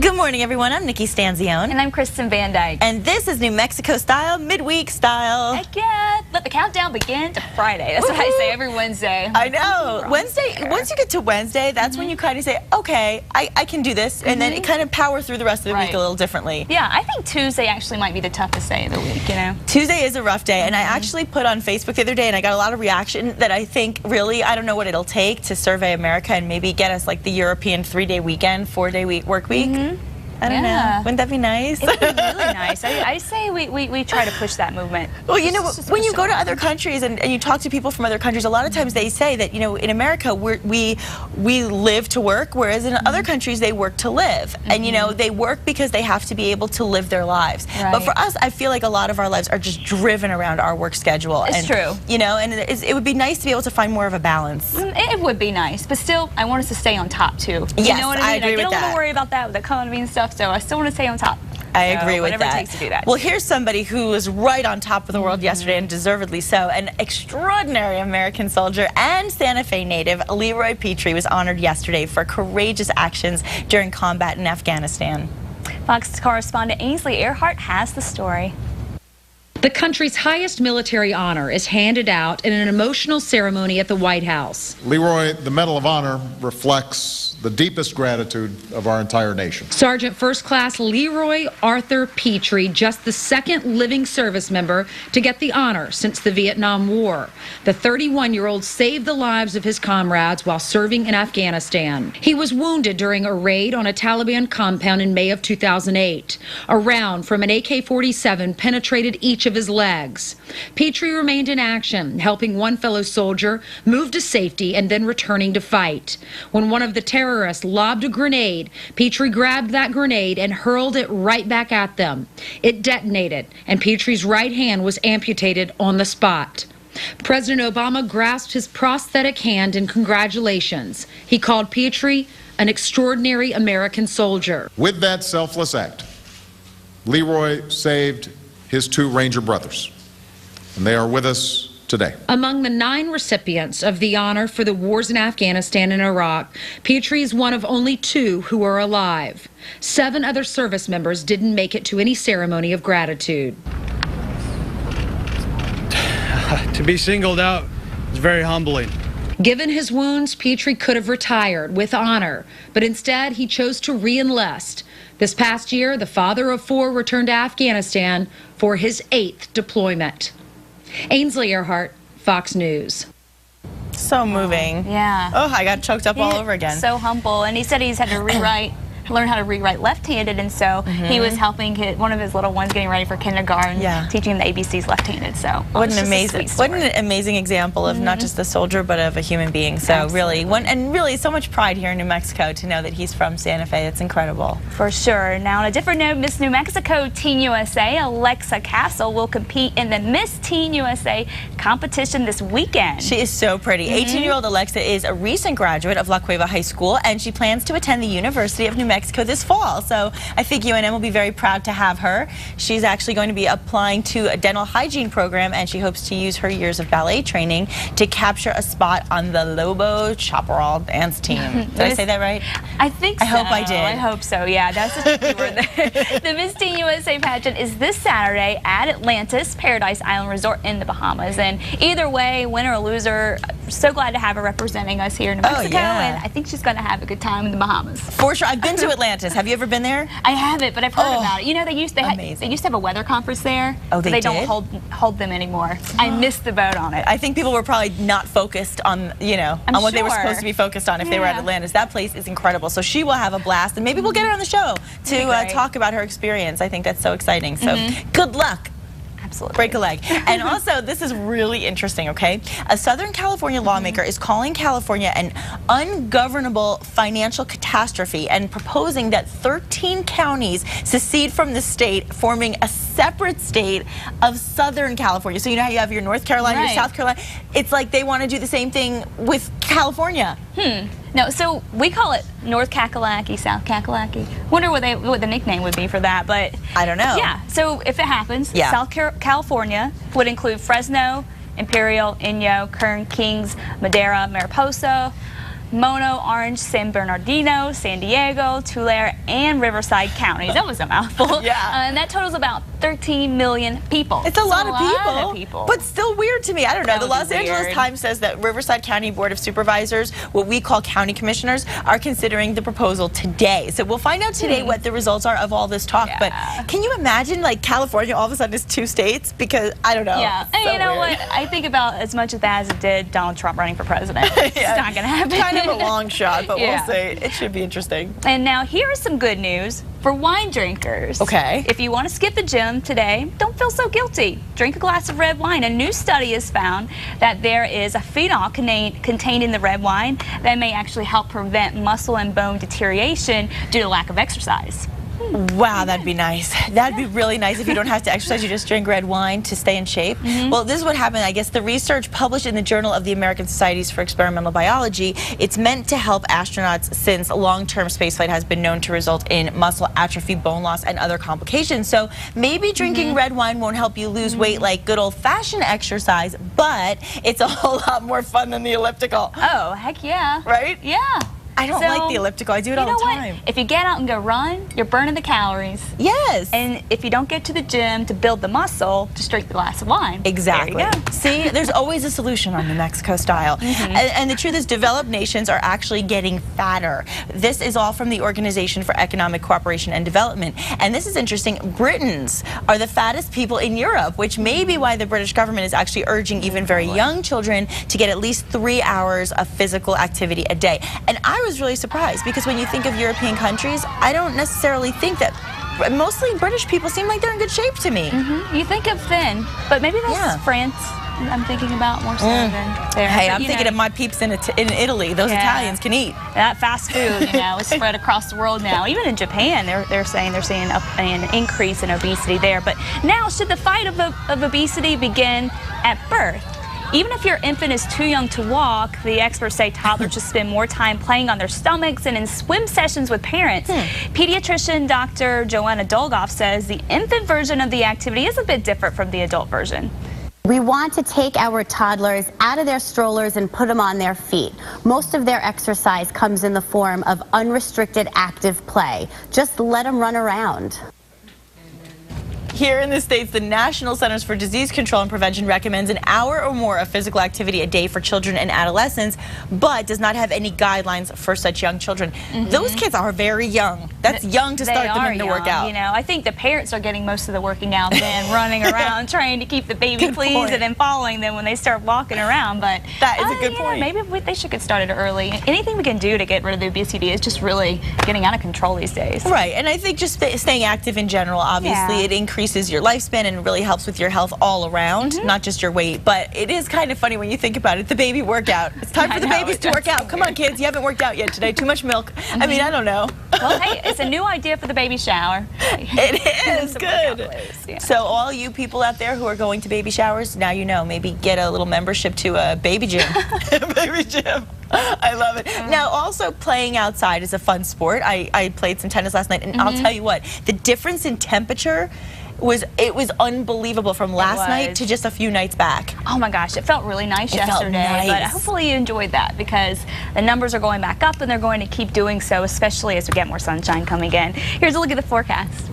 Good morning, everyone. I'm Nikki Stanzione. And I'm Kristen Van Dyke. And this is New Mexico Style, midweek style. Heck yeah. Let the countdown begin to Friday. That's what I say every Wednesday. I know. Wednesday, once you get to Wednesday, that's when you kind of say, okay, I can do this. And then it kind of power through the rest of the week a little differently. Yeah, I think Tuesday actually might be the toughest day of the week, you know? Tuesday is a rough day. And I actually put on Facebook the other day, and I got a lot of reaction that I think really, I don't know what it'll take to survey America and maybe get us like the European 3-day weekend, 4-day work week. I don't know. Wouldn't that be nice? It would be really nice. I say we try to push that movement. Well, you know, when you go to other countries and you talk to people from other countries, a lot of times they say that, you know, in America we live to work, whereas in other countries they work to live. And, you know, they work because they have to be able to live their lives. But for us, I feel like a lot of our lives are just driven around our work schedule. It's true. You know, and it would be nice to be able to find more of a balance. It would be nice, but still, I want us to stay on top, too. Yes, you know what I mean? I agree with that. get a little worried about that with the economy and stuff, so I still want to stay on top. I agree with that. Whatever it takes to do that. Well, here's somebody who was right on top of the world yesterday, and deservedly so. An extraordinary American soldier and Santa Fe native, Leroy Petry, was honored yesterday for courageous actions during combat in Afghanistan. Fox correspondent Ainsley Earhart has the story. The country's highest military honor is handed out in an emotional ceremony at the White House. Leroy, the Medal of Honor reflects the deepest gratitude of our entire nation. Sergeant First Class Leroy Arthur Petry, just the second living service member to get the honor since the Vietnam War. The 31-year-old saved the lives of his comrades while serving in Afghanistan. He was wounded during a raid on a Taliban compound in May of 2008. A round from an AK-47 penetrated each of his legs. Petry remained in action, helping one fellow soldier move to safety and then returning to fight. When one of the terrorists lobbed a grenade, Petry grabbed that grenade and hurled it right back at them. It detonated, and Petry's right hand was amputated on the spot. President Obama grasped his prosthetic hand in congratulations. He called Petry an extraordinary American soldier. With that selfless act, Leroy saved his 2 Ranger brothers, and they are with us today. Among the 9 recipients of the honor for the wars in Afghanistan and Iraq, Petry is one of only 2 who are alive. 7 other service members didn't make it to any ceremony of gratitude. To be singled out is very humbling. Given his wounds, Petry could have retired with honor, but instead he chose to re-enlist. This past year, the father of 4 returned to Afghanistan for his 8th deployment. Ainsley Earhart, Fox News. So moving. Yeah. Oh, I got choked up all over again. So humble. And he said he's had to learn how to rewrite left-handed, and so he was helping one of his little ones getting ready for kindergarten, teaching him the ABCs left-handed. So what an amazing example of not just the soldier, but of a human being. So really, really so much pride here in New Mexico to know that he's from Santa Fe. It's incredible. For sure. Now, on a different note, Miss New Mexico Teen USA, Alexa Castle, will compete in the Miss Teen USA competition this weekend. She is so pretty. 18-year-old Alexa is a recent graduate of La Cueva High School, and she plans to attend the University of New Mexico this fall. So I think UNM will be very proud to have her. She's actually going to be applying to a dental hygiene program, and she hopes to use her years of ballet training to capture a spot on the Lobo Chaparral dance team. Did I say that right? I think so. I hope I did. I hope so, yeah. That's a tricky word there. The Miss Teen USA pageant is this Saturday at Atlantis Paradise Island Resort in the Bahamas. And either way, winner or loser, so glad to have her representing us here in New Mexico. And I think she's going to have a good time in the Bahamas. For sure. I've been to Atlantis. Have you ever been there? I haven't, but I've heard about it. You know, they used to have a weather conference there. Oh, they did? Don't hold them anymore. I missed the boat on it. I think people were probably not focused on, you know, on what they were supposed to be focused on if they were at Atlantis. That place is incredible. So she will have a blast, and maybe we'll get her on the show to talk about her experience. I think that's so exciting. So good luck. Absolutely. Break a leg. And also, this is really interesting, okay? A Southern California lawmaker is calling California an ungovernable financial catastrophe and proposing that 13 counties secede from the state, forming a separate state of Southern California. So you know how you have your North Carolina, your South Carolina? It's like they want to do the same thing with California. No, so we call it North Kakalaki, South Kakalaki. Wonder what the nickname would be for that, but I don't know. Yeah, so if it happens, South California would include Fresno, Imperial, Inyo, Kern, Kings, Madera, Mariposa, Mono, Orange, San Bernardino, San Diego, Tulare, and Riverside counties. That was a mouthful. Yeah. And that totals about 13 million people. It's a lot of people. But still weird to me. I don't know. That The would Los be Angeles weird. Times says that Riverside County Board of Supervisors, what we call county commissioners, are considering the proposal today. So we'll find out today what the results are of all this talk. Yeah. But can you imagine, like, California all of a sudden is 2 states? Because, I don't know. Yeah, and So you know weird. what? I think about as much of that as it did Donald Trump running for president. It's not going to happen. Kind of a long shot, but Yeah. we'll see. It should be interesting. And now here is some good news for wine drinkers. Okay. If you want to skip the gym today, don't feel so guilty. Drink a glass of red wine. A new study has found that there is a phenol contained in the red wine that may actually help prevent muscle and bone deterioration due to lack of exercise. Wow, that'd be nice. That'd be really nice if you don't have to exercise, you just drink red wine to stay in shape. Well, this is what happened. I guess the research published in the Journal of the American Societies for Experimental Biology, it's meant to help astronauts since long-term spaceflight has been known to result in muscle atrophy, bone loss, and other complications. So maybe drinking red wine won't help you lose weight like good old-fashioned exercise, but it's a whole lot more fun than the elliptical. Oh, heck yeah. Right? Yeah. I don't like the elliptical. I do it all the time. What? If you get out and go run, you're burning the calories. Yes. And if you don't get to the gym to build the muscle, just drink the glass of wine. Exactly. There you go. See, there's always a solution on New Mexico Style. And the truth is, developed nations are actually getting fatter. This is all from the Organization for Economic Cooperation and Development. And this is interesting. Britons are the fattest people in Europe, which may be why the British government is actually urging even very young children to get at least 3 hours of physical activity a day. And I was really surprised because when you think of European countries, I don't necessarily think that. Mostly British people seem like they're in good shape to me. You think of thin, but maybe that's France. I'm thinking about more so than there. Hey, But, I'm thinking of my peeps in Italy. Those Italians can eat. That fast food, you know, is spread across the world now. Even in Japan, they're saying they're seeing an increase in obesity there. But now, should the fight of obesity begin at birth? Even if your infant is too young to walk, the experts say toddlers should spend more time playing on their stomachs and in swim sessions with parents. Pediatrician Dr. Joanna Dolgoff says the infant version of the activity is a bit different from the adult version. We want to take our toddlers out of their strollers and put them on their feet. Most of their exercise comes in the form of unrestricted active play. Just let them run around. Here in the States, the National Centers for Disease Control and Prevention recommends an hour or more of physical activity a day for children and adolescents, but does not have any guidelines for such young children. Those kids are very young. That's young to start them in the workout. You know, I think the parents are getting most of the working out then, running around trying to keep the baby pleased and then following them when they start walking around. But that is a good point. Maybe they should get started early. Anything we can do to get rid of the obesity is just really getting out of control these days. Right, and I think just staying active in general, obviously, it increases your lifespan and really helps with your health all around, not just your weight. But it is kind of funny when you think about it, the baby workout. It's time for the babies to work out. Come on, kids, you haven't worked out yet today. Too much milk. I mean, I don't know. Well, hey, it's a new idea for the baby shower. It is good. Yeah. So all you people out there who are going to baby showers, now you know, maybe get a little membership to a baby gym. Baby gym. I love it. Now, also playing outside is a fun sport. I played some tennis last night, and I'll tell you what, the difference in temperature was unbelievable from last night to just a few nights back. Oh my gosh, it felt really nice yesterday, but hopefully you enjoyed that because the numbers are going back up and they're going to keep doing so, especially as we get more sunshine coming in. Here's a look at the forecast.